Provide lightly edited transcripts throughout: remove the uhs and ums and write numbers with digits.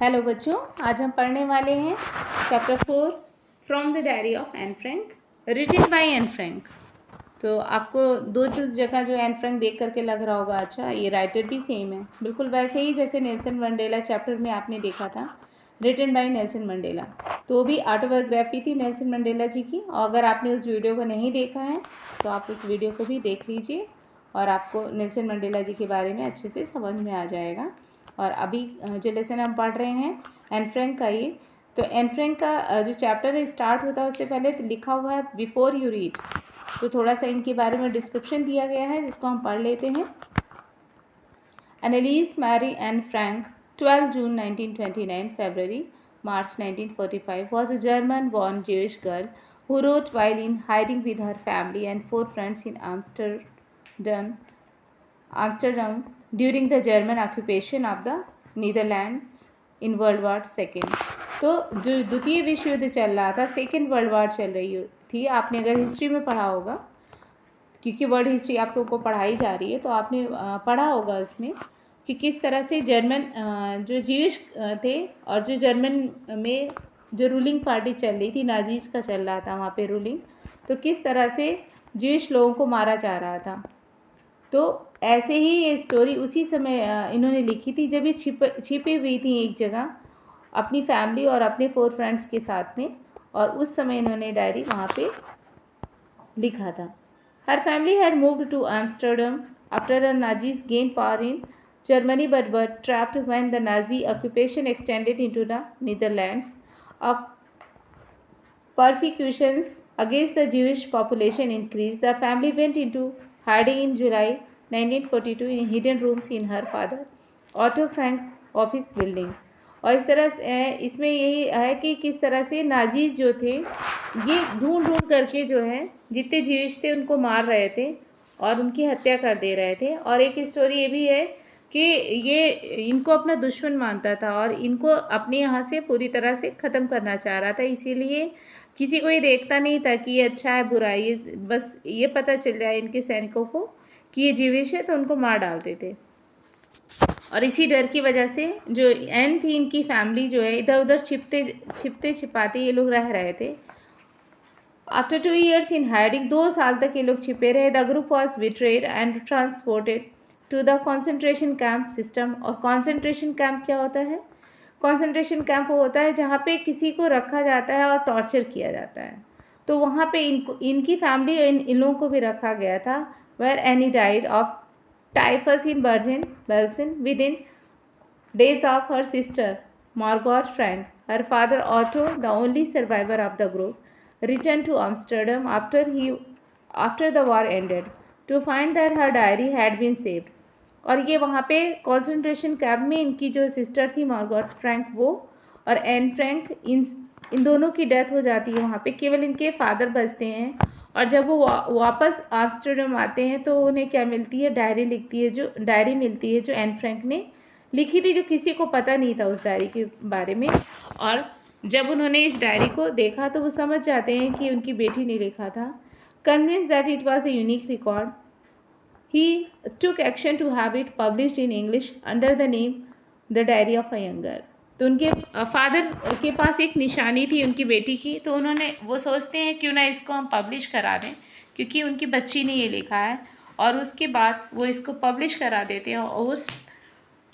Hello बच्चों, आज हम पढ़ने वाले हैं chapter 4 from the diary of Anne Frank written by Anne Frank. तो आपको दो जगह जो एन फ्रैंक देख करके लग रहा होगा, अच्छा ये राइटर भी सेम है, बिल्कुल वैसे ही जैसे नेल्सन मंडेला चैप्टर में आपने देखा था रिटन बाय नेल्सन मंडेला। तो वो भी ऑटोबायोग्राफी थी नेल्सन मंडेला जी की। और अगर आपने उस वीडियो को नहीं देखा है तो आप उस वीडियो को भी देख लीजिए और आपको नेल्सन मंडेला जी के बारे में अच्छे से समझ में आ जाएगा। और अभी जो लेसन हम पढ़ रहे हैं एन फ्रैंक का ही, तो एन फ्रैंक का जो चैप्टर है स्टार्ट होता है उससे पहले तो लिखा हुआ है बिफोर यू रीड। तो थोड़ा सा इनके बारे में डिस्क्रिप्शन दिया गया है जिसको हम पढ़ लेते हैं। एनालिस Mary Anne Frank 12 June 1929 February March 1945 was a German born Jewish girl who wrote while in hiding with her family and 4 friends in Amsterdam during the German occupation of the Netherlands in World War II। तो जो द्वितीय विश्व युद्ध चल रहा था, second world war चल रही थी। आपने अगर हिस्ट्री में पढ़ा होगा, क्योंकि वर्ल्ड हिस्ट्री आप लोगों को पढ़ाई जा रही है, तो आपने पढ़ा होगा उसमें कि किस तरह से जर्मन जो जीविश थे और जो जर्मन में जो रूलिंग पार्टी चल रही थी, नाजीज का चल रहा था वहाँ पे रूलिंग, तो किस तरह से जीविश लोगों को मारा जा रहा था। तो ऐसे ही ये स्टोरी उसी समय इन्होंने लिखी थी जब ये छिपी हुई थी एक जगह अपनी फैमिली और अपने 4 फ्रेंड्स के साथ में, और उस समय इन्होंने डायरी वहाँ पे लिखा था। हर family had moved to Amsterdam after the Nazis gain power in Germany but were trapped when the Nazi occupation extended into the Netherlands. Of persecutions against the Jewish population increased. The family went into hiding in July 1942 in hidden rooms in her father Otto Frank's office building। और इस तरह से इसमें यही है कि किस तरह से नाजीज जो थे ये ढूंढ ढूंढ करके जो है जितने जीविश थे उनको मार रहे थे और उनकी हत्या कर दे रहे थे। और एक स्टोरी ये भी है कि ये इनको अपना दुश्मन मानता था और इनको अपने यहाँ से पूरी तरह से ख़त्म करना चाह रहा था। इसीलिए किसी को ये देखता नहीं था कि ये अच्छा है बुरा है, ये बस ये पता चल जाए इनके सैनिकों को कि ये जीविश है तो उनको मार डालते थे। और इसी डर की वजह से जो एन थी इनकी फैमिली जो है इधर उधर छिपते छिपाते ये लोग रह रहे थे। आफ्टर 2 years इन हाइडिंग, 2 साल तक ये लोग छिपे रहे। The group was betrayed and transported to the concentration camp system. और कॉन्सेंट्रेशन कैंप क्या होता है? कॉन्सेंट्रेशन कैंप वो होता है जहाँ पे किसी को रखा जाता है और टॉर्चर किया जाता है। तो वहाँ पे इनकी फैमिली इन लोगों को भी रखा गया था। Where Anne died of typhus in Belsen within days of her sister Margot Frank. Her father Otto, the only survivor of the group, returned to Amsterdam after the war ended to find that her diary had been saved। और ये वहाँ पे concentration camp में इनकी जो sister थी मार्गॉट Frank वो और एन फ्रैंक इन दोनों की डेथ हो जाती है। वहाँ पे केवल इनके फादर बचते हैं। और जब वो वापस आम्स्टरडम आते हैं तो उन्हें क्या मिलती है? डायरी मिलती है जो एन फ्रैंक ने लिखी थी, जो किसी को पता नहीं था उस डायरी के बारे में। और जब उन्होंने इस डायरी को देखा तो वो समझ जाते हैं कि उनकी बेटी ने लिखा था। Convince that it was a unique record, he took action to have it published in English under the name the diary of a young girl. तो उनके फादर के पास एक निशानी थी उनकी बेटी की, तो उन्होंने वो सोचते हैं क्यों ना इसको हम पब्लिश करा दें, क्योंकि उनकी बच्ची ने ये लिखा है। और उसके बाद वो इसको पब्लिश करा देते हैं। और उस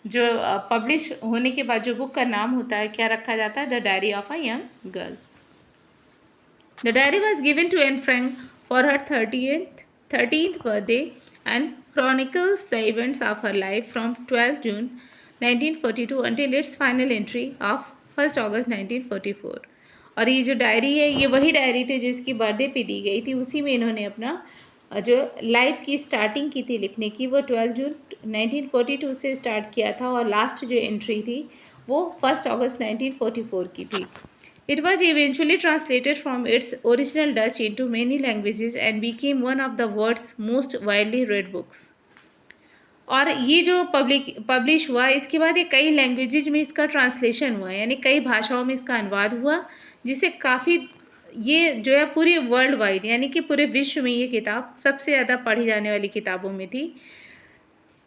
जो पब्लिश होने के बाद जो बुक का नाम होता है क्या रखा जाता है? The diary of a young girl. The diary was given to Anne Frank for her 13th birthday and chronicles the events of her life from 12 June 1942 until its final entry of 1 August 1944। और ये जो diary है ये वही diary थी जिसकी birthday पे दी गई थी। उसी में इन्होंने अपना जो लाइफ की स्टार्टिंग की थी लिखने की वो 12 जून 1942 से स्टार्ट किया था और लास्ट जो एंट्री थी वो 1 अगस्त 1944 की थी। It was eventually translated from its original Dutch into many languages and became one of the world's most widely read books। और ये जो पब्लिश हुआ इसके बाद ये कई लैंग्वेजेज में इसका ट्रांसलेशन हुआ, यानी कई भाषाओं में इसका अनुवाद हुआ, जिसे काफ़ी ये जो है पूरी वर्ल्ड वाइड यानी कि पूरे विश्व में ये किताब सबसे ज़्यादा पढ़ी जाने वाली किताबों में थी।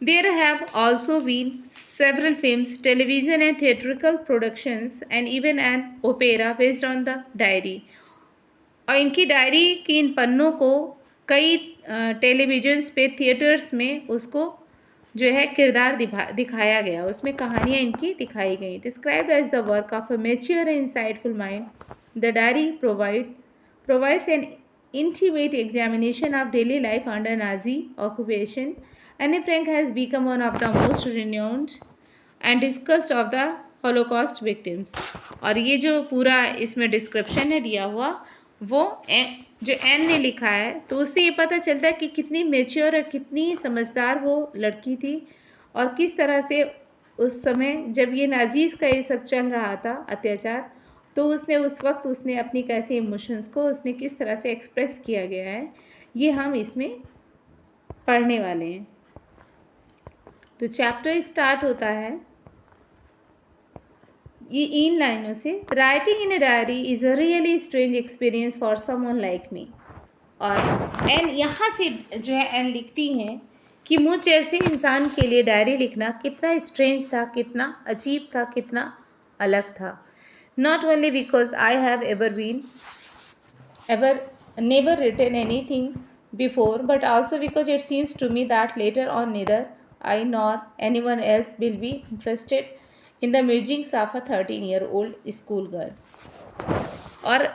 There have also been several films, television and theatrical productions, and even an opera based on the diary. और इनकी डायरी की इन पन्नों को कई टेलीविजन्स पे, थिएटर्स में उसको जो है किरदार दिखाया गया, उसमें कहानियाँ इनकी दिखाई गई. Described as the work of a mature and insightful mind, the diary provides an intimate examination of daily life under Nazi occupation. Anne Frank has become one of the most renowned and discussed of the Holocaust victims. और ये जो पूरा इसमें description है दिया हुआ, वो जो एन ने लिखा है, तो उससे ये पता चलता है कि कितनी मेच्योर और कितनी समझदार वो लड़की थी, और किस तरह से उस समय जब ये नाजीज़ का ये सब चल रहा था अत्याचार, तो उसने उस वक्त उसने अपनी कैसे इमोशंस को उसने किस तरह से एक्सप्रेस किया गया है, ये हम इसमें पढ़ने वाले हैं. तो चैप्टर स्टार्ट होता है ये इन लाइनों से. Writing in a diary is a really strange experience for someone like me. और एन यहाँ से जो है एन लिखती हैं कि मुझ जैसे इंसान के लिए डायरी लिखना कितना स्ट्रेंज था, कितना अजीब था, कितना अलग था. Not only because I have never written anything before, but also because it seems to me that later on neither I nor anyone else will be interested in the musings of a 13-year-old schoolgirl. और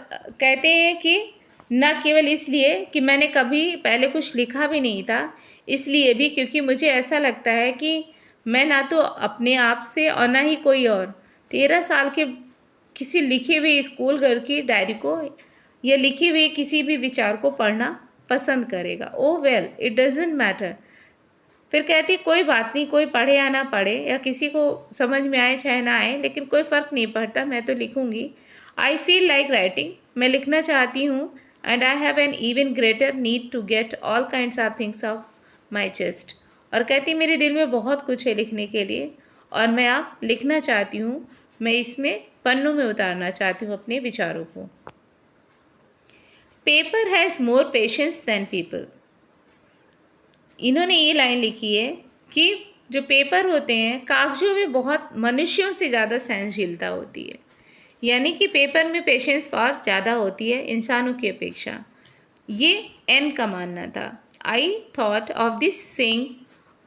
कहते हैं कि न केवल इसलिए कि मैंने कभी पहले कुछ लिखा भी नहीं था, इसलिए भी क्योंकि मुझे ऐसा लगता है कि मैं ना तो अपने आप से और ना ही कोई और 13 साल के किसी लिखी हुई स्कूल गर्ल की डायरी को या लिखी हुई किसी भी विचार को पढ़ना पसंद करेगा. ओ वेल, इट डजेंट मैटर. फिर कहती कोई बात नहीं, कोई पढ़े या ना पढ़े, या किसी को समझ में आए चाहे ना आए, लेकिन कोई फ़र्क नहीं पड़ता, मैं तो लिखूँगी. आई फील लाइक राइटिंग, मैं लिखना चाहती हूँ. And I have an even greater need to get all kinds of things off my chest. और कहती मेरे दिल में बहुत कुछ है लिखने के लिए, और मैं अब लिखना चाहती हूँ, मैं इसमें पन्नों में उतारना चाहती हूँ अपने विचारों को. Paper has more patience than people. इन्होंने ये लाइन लिखी है कि जो पेपर होते हैं, कागजों में बहुत मनुष्यों से ज़्यादा सहनशीलता होती है. यानी कि पेपर में पेशेंस पावर ज़्यादा होती है इंसानों की अपेक्षा. ये एन का मानना था. I thought of this saying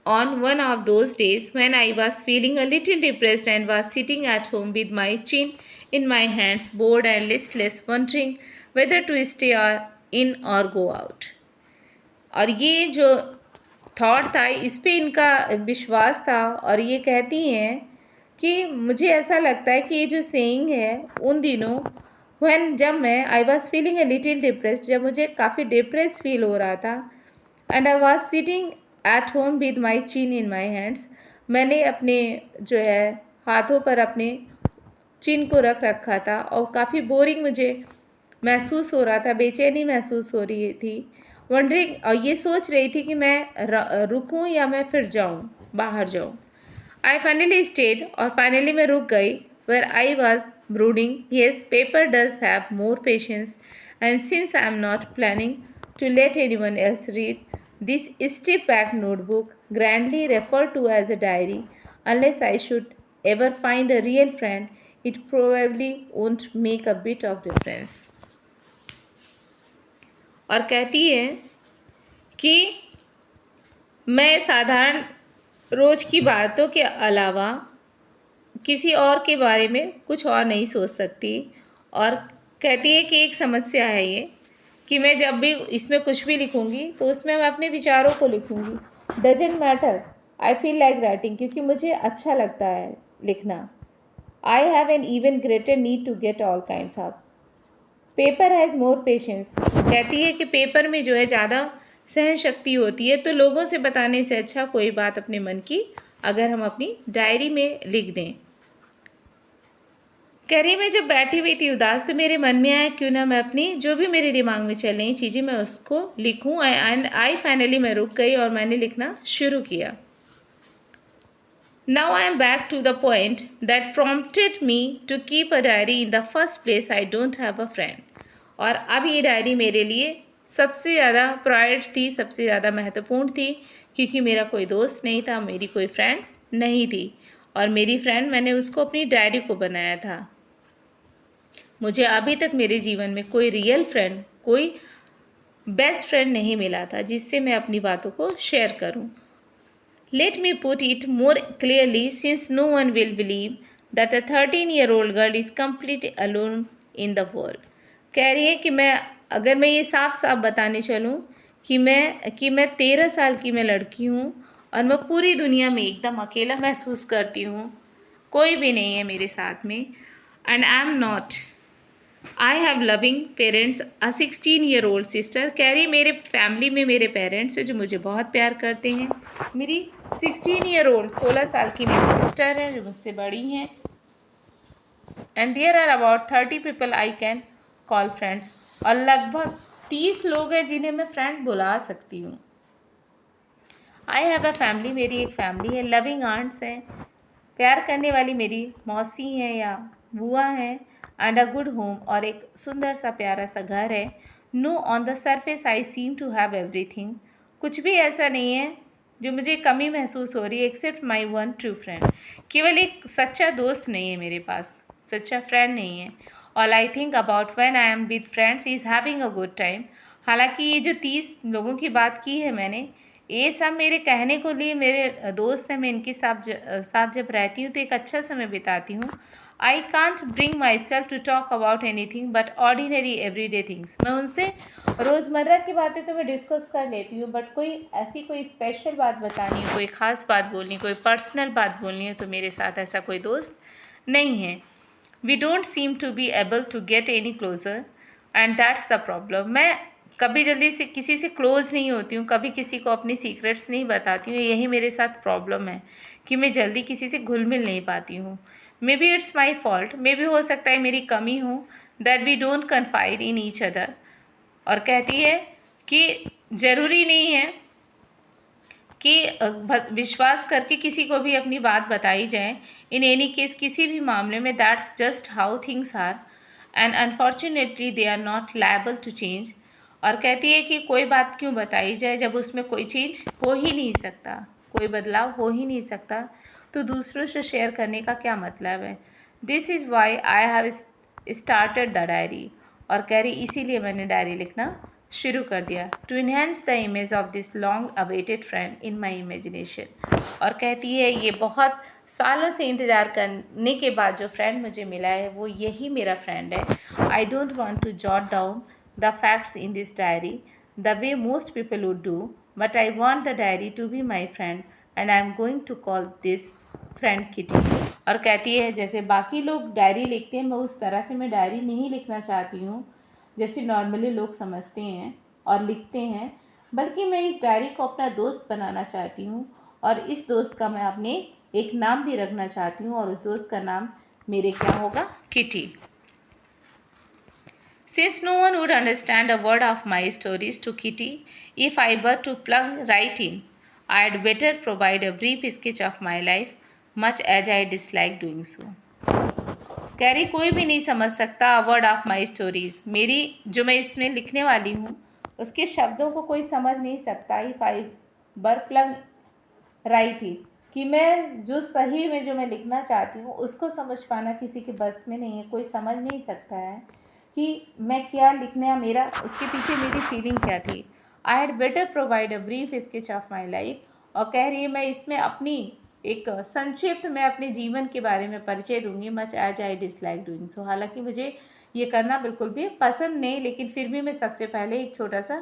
on one of those days when I was feeling a little depressed and was sitting at home with my chin in my hands, bored and listless, wondering whether to stay in or go out. और ये जो thought था, इस पे इनका विश्वास था, और ये कहती हैं कि मुझे ऐसा लगता है कि ये जो सेइंग है उन दिनों जब मैं I was feeling a little depressed, जब मुझे काफ़ी डिप्रेस फील हो रहा था, and I was sitting at home with my chin in my hands, मैंने अपने जो है हाथों पर अपने चिन को रख रखा था, और काफ़ी बोरिंग मुझे महसूस हो रहा था, बेचैनी महसूस हो रही थी. वंडरिंग, और ये सोच रही थी कि मैं रुकूं या मैं फिर जाऊं, बाहर जाऊं. आई फाइनली स्टेड, और फाइनली मैं रुक गई. Where I was brooding, yes paper does have more patience, and since I am not planning to let anyone else read this stripped-back notebook, grandly referred to as a diary, unless I should ever find a real friend, it probably won't make a bit of difference. और कहती है कि मैं साधारण रोज़ की बातों के अलावा किसी और के बारे में कुछ और नहीं सोच सकती. और कहती है कि एक समस्या है ये कि मैं जब भी इसमें कुछ भी लिखूँगी तो उसमें मैं अपने विचारों को लिखूँगी. Doesn't matter, I feel like writing, क्योंकि मुझे अच्छा लगता है लिखना. I have an even greater need to get all kinds of. Paper has more patience. कहती है कि पेपर में जो है ज़्यादा सहन शक्ति होती है, तो लोगों से बताने से अच्छा कोई बात अपने मन की अगर हम अपनी डायरी में लिख दें. कह रही मैं जब बैठी हुई थी उदास, तो मेरे मन में आया क्यों ना मैं अपनी जो भी मेरे दिमाग में चल रही चीज़ें मैं उसको लिखूं. एंड आई फाइनली मैं रुक गई और मैंने लिखना शुरू किया. Now I am back to the point that prompted me to keep a diary in the first place. I don't have a friend. और अब ये डायरी मेरे लिए सबसे ज़्यादा प्राइड थी, सबसे ज़्यादा महत्वपूर्ण थी, क्योंकि मेरा कोई दोस्त नहीं था, मेरी कोई फ्रेंड नहीं थी। और मेरी फ्रेंड, मैंने उसको अपनी डायरी को बनाया था। मुझे अभी तक मेरे जीवन में कोई रियल फ्रेंड, कोई बेस्ट फ्रेंड नहीं मिला था जिससे मैं अपनी बातों को शेयर करूं। Let me put it more clearly, since no one will believe that a 13-year-old girl is completely alone in the world. कह रही है कि अगर मैं ये साफ साफ बताने चलूँ कि मैं 13 साल की मैं लड़की हूँ और मैं पूरी दुनिया में एकदम अकेला महसूस करती हूँ, कोई भी नहीं है मेरे साथ में। And I am not, I have loving parents, a 16-year-old sister. कह रही मेरे फैमिली में मेरे पेरेंट्स हैं जो मुझे बहुत प्यार करते हैं। मेरी 16-year-old 16 साल की मेरी सिस्टर है जो मुझसे बड़ी हैं। And there are about 30 people I can call friends. और लगभग 30 लोग हैं जिन्हें मैं फ्रेंड बुला सकती हूँ। आई हैव अ फैमिली, मेरी एक फैमिली है। लविंग आंट्स हैं, प्यार करने वाली मेरी मौसी हैं या बुआ हैं। एंड अ गुड होम, और एक सुंदर सा प्यारा सा घर है। No, on the surface I seem to have everything. कुछ भी ऐसा नहीं है जो मुझे कमी महसूस हो रही है, except my one true friend. केवल एक सच्चा दोस्त नहीं है मेरे पास, सच्चा फ्रेंड नहीं है। All I think about when I am with friends is having a good time. हालांकि ये जो 30 लोगों की बात की है मैंने, ये सब मेरे कहने को लिए मेरे दोस्त हैं। मैं इनके साथ जब रहती हूँ तो एक अच्छा समय बिताती हूँ। I can't bring myself to talk about anything but ordinary everyday things. मैं उनसे रोज़मर्रा की बातें तो मैं डिस्कस कर लेती हूँ, बट कोई स्पेशल बात बतानी है, कोई ख़ास बात बोलनी, कोई पर्सनल बात बोलनी है, तो मेरे साथ ऐसा कोई दोस्त नहीं है। We don't seem to be able to get any closer and that's the problem. मैं कभी जल्दी से किसी से क्लोज नहीं होती हूँ, कभी किसी को अपनी सीक्रेट्स नहीं बताती हूँ। यही मेरे साथ प्रॉब्लम है कि मैं जल्दी किसी से घुल मिल नहीं पाती हूँ। Maybe it's my fault, maybe हो सकता है मेरी कमी हो, that we don't confide in each other. और कहती है कि ज़रूरी नहीं है कि विश्वास करके किसी को भी अपनी बात बताई जाए। इन एनी केस, किसी भी मामले में, that's just how things are and unfortunately they are not liable to change. और कहती है कि कोई बात क्यों बताई जाए जब उसमें कोई चेंज हो ही नहीं सकता, कोई बदलाव हो ही नहीं सकता, तो दूसरों से शेयर करने का क्या मतलब है। This is why I have started the diary. और कह रही इसीलिए मैंने डायरी लिखना शुरू कर दिया, to enhance the image of this long awaited friend in my imagination. और कहती है ये बहुत सालों से इंतज़ार करने के बाद जो फ्रेंड मुझे मिला है वो यही मेरा फ्रेंड है। I don't want to jot down the facts in this diary the way most people would do, but I want the diary to be my friend and I am going to call this friend Kitty. और कहती है जैसे बाकी लोग diary लिखते हैं, मैं उस तरह से मैं डायरी नहीं लिखना चाहती हूँ जैसे नॉर्मली लोग समझते हैं और लिखते हैं, बल्कि मैं इस डायरी को अपना दोस्त बनाना चाहती हूँ। और इस दोस्त का मैं अपने एक नाम भी रखना चाहती हूँ, और उस दोस्त का नाम मेरे क्या होगा, kitty. Since no one would understand a word of my stories to Kitty if I were to plug right in, I had better provide a brief sketch of my life, much as I dislike doing so. कह रही कोई भी नहीं समझ सकता word of my stories, मेरी जो मैं इसमें लिखने वाली हूँ उसके शब्दों को कोई समझ नहीं सकता। If I were plug right in, कि मैं जो सही में जो मैं लिखना चाहती हूँ उसको समझ पाना किसी के बस में नहीं है। कोई समझ नहीं सकता है कि मैं क्या लिखना, मेरा उसके पीछे मेरी फीलिंग क्या थी। I had better provide a brief sketch of my life. और कह रही है मैं इसमें अपनी एक संक्षिप्त मैं अपने जीवन के बारे में परिचय दूंगी, much as I dislike doing so. हालांकि मुझे ये करना बिल्कुल भी पसंद नहीं, लेकिन फिर भी मैं सबसे पहले एक छोटा सा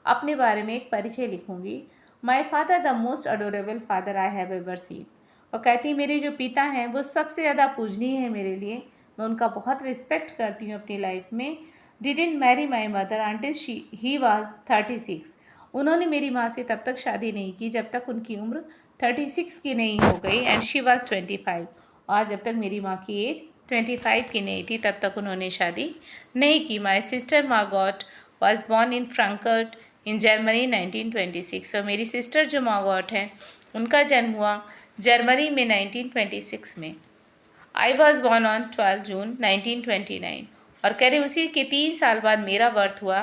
अपने बारे में एक परिचय लिखूंगी। My father the most adorable father I have ever seen. और कहती है मेरे जो पिता हैं वो सबसे ज़्यादा पूजनीय है मेरे लिए, मैं उनका बहुत रिस्पेक्ट करती हूँ अपनी लाइफ में। Didn't marry my mother until he was 36। उन्होंने मेरी माँ से तब तक शादी नहीं की जब तक उनकी उम्र 36 की नहीं हो गई, एंड शी वॉज 25। और जब तक मेरी माँ की एज 25 की नहीं थी तब तक उन्होंने शादी नहीं की। My sister Margot was born in Frankfurt in Germany 1926। और मेरी सिस्टर जो मार्गॉट है उनका जन्म हुआ जर्मनी में 1926 में। आई वॉज बॉर्न ऑन 12 जून 1929। और कह रहे उसी के 3 साल बाद मेरा बर्थ हुआ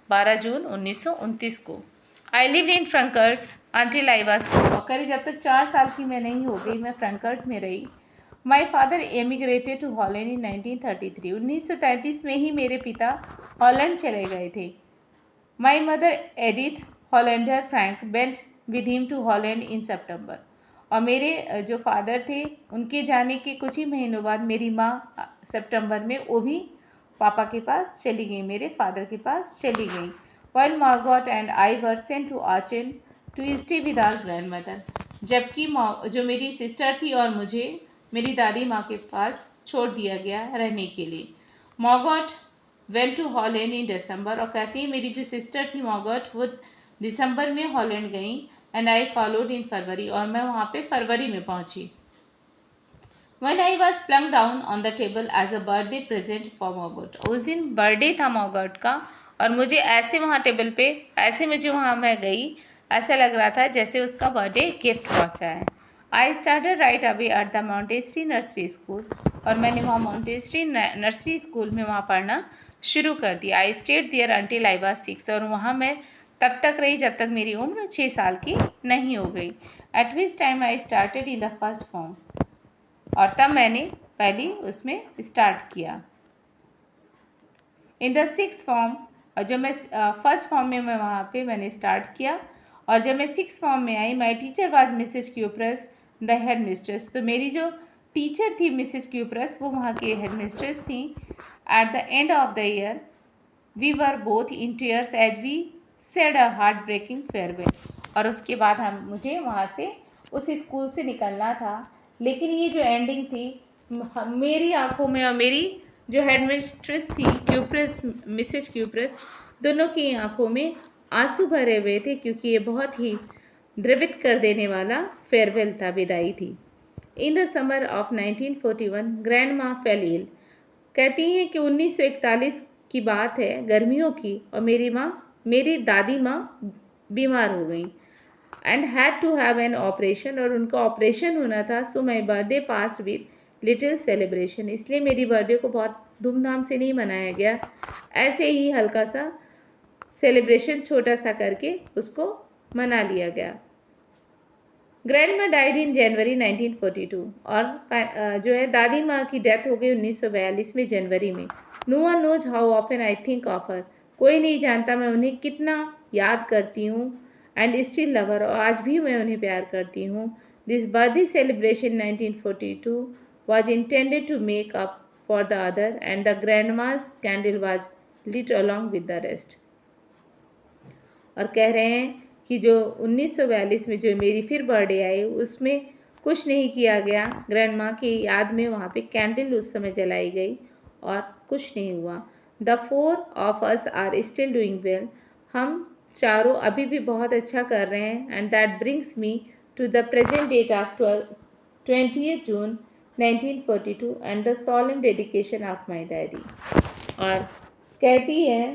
12 जून 1929 को। I lived in Frankfurt until I was 4 और करीब जब तक 4 साल की मैं नहीं हो गई मैं फ्रैंकफर्ट में रही। माई फादर एमिग्रेटेड टू हॉलैंड इन 1933 1933 में ही मेरे पिता हॉलैंड चले गए थे। My mother Edith Hollander Frank went with him to Holland in September और मेरे जो फादर थे उनके जाने के कुछ ही महीनों बाद मेरी माँ सितंबर में वो भी पापा के पास चली गई, मेरे फादर के पास चली गई। While Margot and I were sent to Aachen to stay with our grandmother, जबकि जो मेरी सिस्टर थी और मुझे मेरी दादी माँ के पास छोड़ दिया गया रहने के लिए। Margot went to Holland in December और कहती है मेरी जो सिस्टर थी Margot वो दिसंबर में हॉलैंड गई एंड आई फॉलोड इन फरवरी और मैं वहाँ पे फरवरी में पहुँची। When I was flung down on the table as a birthday present for Margot, उस दिन बर्थडे था Margot का और मुझे ऐसे वहाँ टेबल पे ऐसे मुझे वहाँ मैं गई ऐसा लग रहा था जैसे उसका बर्थडे गिफ्ट पहुँचा है। I started right away at the Montessori nursery school और मैंने वहाँ मॉन्टेसरी नर्सरी स्कूल में वहाँ पढ़ना शुरू कर दिया। I stayed there until I was 6 और वहाँ मैं तब तक रही जब तक मेरी उम्र 6 साल की नहीं हो गई। Eight which time I started in the first form और तब मैंने पहली उसमें स्टार्ट किया। इन द 6th फॉर्म और जब मैं फर्स्ट फॉर्म में मैं वहाँ पे मैंने स्टार्ट किया और जब मैं 6th फॉर्म में I my teacher was Mrs Kuperus the headmistress, तो मेरी जो टीचर थी मिसेज क्यूप्रस वो वहाँ की हेड मिस्ट्रेस थी। At the end of the year we were both in tears as we said a heartbreaking farewell और उसके बाद मुझे वहाँ से उस स्कूल से निकलना था, लेकिन ये जो एंडिंग थी मेरी आंखों में और मेरी जो हेड मिस्ट्रेस थी क्यूप्रस मिसेज क्यूप्रस दोनों की आंखों में आंसू भरे हुए थे क्योंकि ये बहुत ही द्रवित कर देने वाला फेयरवेल था, विदाई थी। In the summer of 1941 grand माँ फेल इल, कहती हैं कि 1941 की बात है गर्मियों की और मेरी दादी माँ बीमार हो गई and had to have an operation और उनका ऑपरेशन होना था। So my birthday pass with little celebration, इसलिए मेरी बर्थडे को बहुत धूमधाम से नहीं मनाया गया, ऐसे ही हल्का सा सेलिब्रेशन छोटा सा करके उसको मना लिया गया। ग्रैंड माँ डाइड इन जनवरी 1942 और जो है दादी माँ की डेथ हो गई 1942 में जनवरी में। No one knows how often I think of her, कोई नहीं जानता मैं उन्हें कितना याद करती हूँ एंड स्टिल लवर और आज भी मैं उन्हें प्यार करती हूँ। This birthday celebration 1942 was intended to make up for the other and the grandma's candle was lit along with the rest। और कह रहे हैं कि जो 1942 में जो मेरी फिर बर्थडे आई उसमें कुछ नहीं किया गया, ग्रैंड माँ की याद में वहाँ पे कैंडल उस समय जलाई गई और कुछ नहीं हुआ। The 4 of us are still doing well, हम चारों अभी भी बहुत अच्छा कर रहे हैं। And that brings me to the present date of 20th June 1942 and the solemn dedication of my diary. और कहती है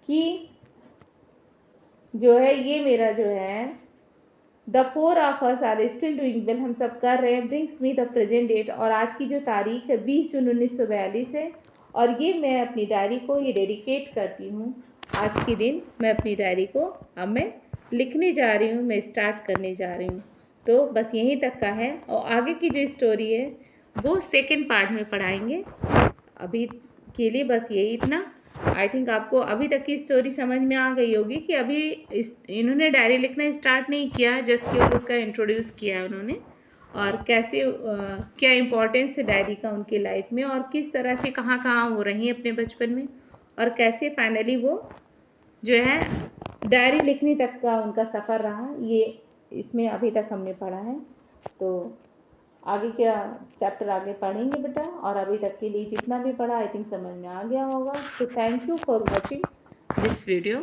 कि जो है ये मेरा जो है the 4 of us are still doing well, हम सब कर रहे हैं, brings me the present date और आज की जो तारीख है 20 जून 1942 है और ये मैं अपनी डायरी को ये डेडिकेट करती हूँ। आज के दिन मैं अपनी डायरी को अब मैं लिखने जा रही हूँ, मैं स्टार्ट करने जा रही हूँ। तो बस यहीं तक का है और आगे की जो स्टोरी है वो सेकंड पार्ट में पढ़ाएंगे। अभी के लिए बस यही इतना। आई थिंक आपको अभी तक की स्टोरी समझ में आ गई होगी कि अभी इन्होंने डायरी लिखना स्टार्ट नहीं किया, जस्ट केवल उसका इंट्रोड्यूस किया है उन्होंने और कैसे क्या इम्पोर्टेंस है डायरी का उनकी लाइफ में और किस तरह से कहाँ कहाँ हो रही हैं अपने बचपन में और कैसे फाइनली वो जो है डायरी लिखने तक का उनका सफ़र रहा, ये इसमें अभी तक हमने पढ़ा है। तो आगे क्या चैप्टर आगे पढ़ेंगे बेटा और अभी तक के लिए जितना भी पढ़ा आई थिंक समझ में आ गया होगा। तो thank you for watching this video.